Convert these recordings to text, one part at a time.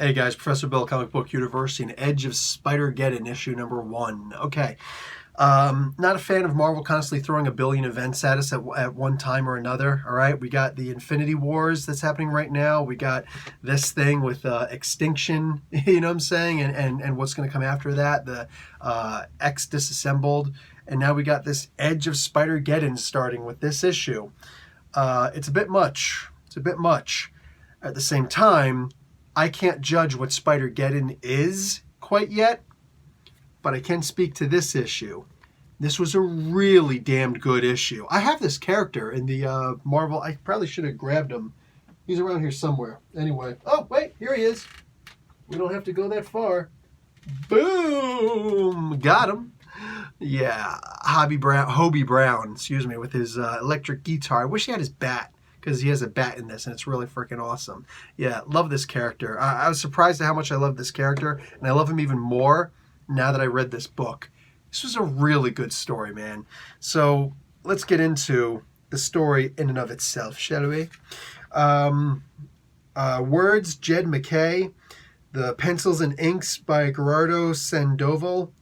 Hey guys, Professor Bill, Comic Book University, and Edge of Spider-Geddon, issue number 1. Okay. Not a fan of Marvel constantly throwing a billion events at us at one time or another. All right, we got the Infinity Wars that's happening right now. We got this thing with Extinction, you know what I'm saying, and what's going to come after that, the X Disassembled, and now we got this Edge of Spider-Geddon starting with this issue. It's a bit much. It's a bit much. At the same time, I can't judge what Spider-Geddon is quite yet, but I can speak to this issue. This was a really damned good issue. I have this character in the Marvel. I probably should have grabbed him. He's around here somewhere. Anyway. Oh, wait. Here he is. We don't have to go that far. Boom! Got him. Yeah. Hobie Brown, excuse me, with his electric guitar. I wish he had his bat, because he has a bat in this, and it's really freaking awesome. Yeah, love this character. I was surprised at how much I love this character, and I love him even more now that I read this book. This was a really good story, man. So let's get into the story in and of itself, shall we? Words, Jed McKay. The pencils and inks by Gerardo Sandoval.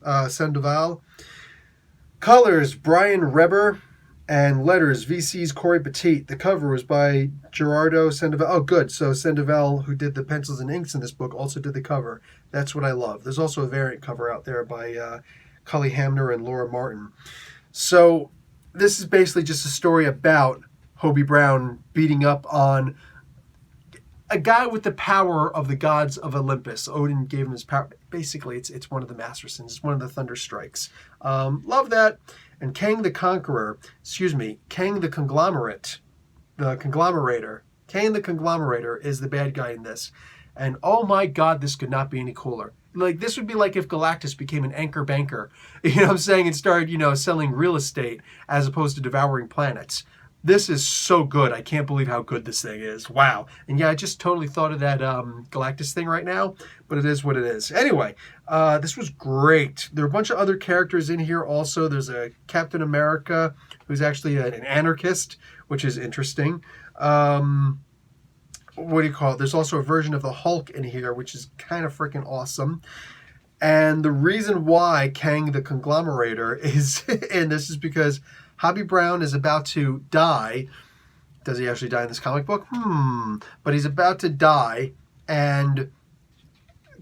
Colors, Brian Reber. And letters, VC's Corey Petit. The cover was by Gerardo Sandoval. Oh, good. So Sandoval, who did the pencils and inks in this book, also did the cover. That's what I love. There's also a variant cover out there by Cully Hamner and Laura Martin. So this is basically just a story about Hobie Brown beating up on a guy with the power of the gods of Olympus. Odin gave him his power. Basically, it's one of the Master Sins. It's one of the Thunder Strikes. Love that. And Kang the Conqueror, Kang the Conglomerator. Kang the Conglomerator is the bad guy in this. And oh my God, this could not be any cooler. Like, this would be like if Galactus became an anchor banker, you know what I'm saying, and started, selling real estate as opposed to devouring planets. This is so good. I can't believe how good this thing is. Wow. And yeah, I just totally thought of that Galactus thing right now, but it is what it is. Anyway, this was great. There are a bunch of other characters in here also. There's a Captain America who's actually an anarchist, which is interesting. What do you call it? There's also a version of the Hulk in here, which is kind of freaking awesome. And the reason why Kang the Conglomerator is in this is because Hobie Brown is about to die. Does he actually die in this comic book? But he's about to die, and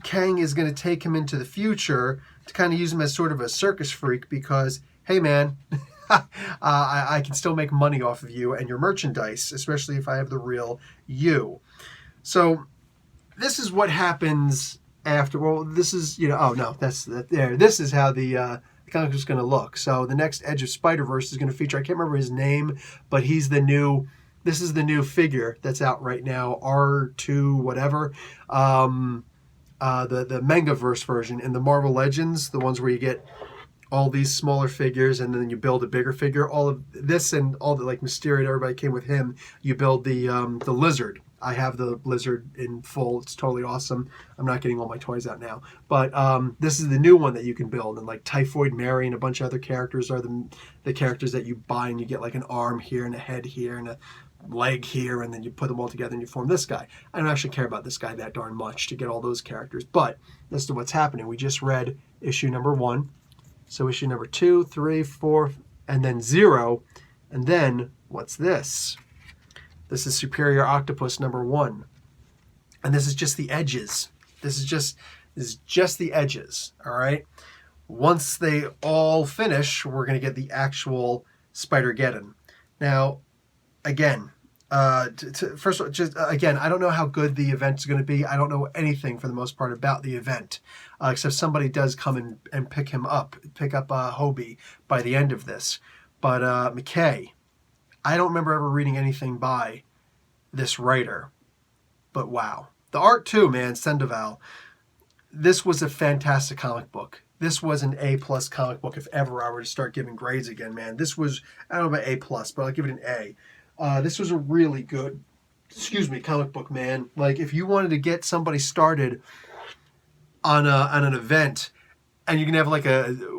Kang is going to take him into the future to kind of use him as sort of a circus freak because, hey man, I can still make money off of you and your merchandise, especially if I have the real you. So this is what happens after. Well, this is, oh no, that's there. This is how the comic is going to look. So the next Edge of Spider-Verse is going to feature, I can't remember his name, but this is the new figure that's out right now, R2 whatever, the Mangaverse version. In the Marvel Legends, the ones where you get all these smaller figures and then you build a bigger figure, all of this and all the, like, Mysterio and everybody came with him, you build the Lizard. I have the Lizard in full. It's totally awesome. I'm not getting all my toys out now. But this is the new one that you can build. And like Typhoid Mary and a bunch of other characters are the characters that you buy, and you get like an arm here and a head here and a leg here, and then you put them all together and you form this guy. I don't actually care about this guy that darn much to get all those characters. But this is what's happening. We just read issue number 1. So issue number 2, 3, 4, and then 0. And then what's this? This is Superior Octopus number 1. And this is just the edges. This is just the edges, all right? Once they all finish, we're going to get the actual Spider-Geddon. Now, again, first of all, again, I don't know how good the event is going to be. I don't know anything for the most part about the event, except somebody does come and pick up Hobie by the end of this. But McKay, I don't remember ever reading anything by this writer, but wow. The art too, man, Sandoval. This was a fantastic comic book. This was an A+ comic book if ever I were to start giving grades again, man. This was, I don't know about A+, but I'll give it an A. This was a really good, comic book, man. Like, if you wanted to get somebody started on an event, and you can have like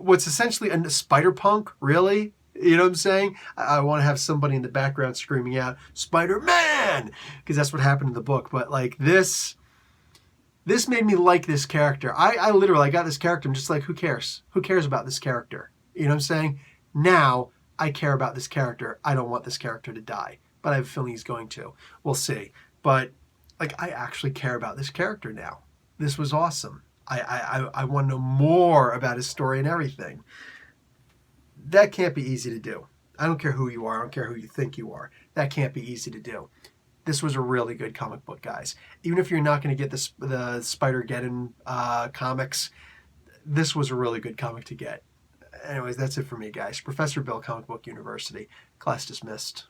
what's essentially a spider punk, really? You know what I'm saying? I want to have somebody in the background screaming out, Spider-Man! Because that's what happened in the book. But like this This made me like this character. I literally, I got this character. I'm just like, who cares? Who cares about this character? You know what I'm saying? Now, I care about this character. I don't want this character to die. But I have a feeling he's going to. We'll see. But, like, I actually care about this character now. This was awesome. I want to know more about his story and everything. That can't be easy to do. I don't care who you are. I don't care who you think you are. That can't be easy to do. This was a really good comic book, guys. Even if you're not going to get the Spider-Geddon comics, this was a really good comic to get. Anyways, that's it for me, guys. Professor Bill, Comic Book University. Class dismissed.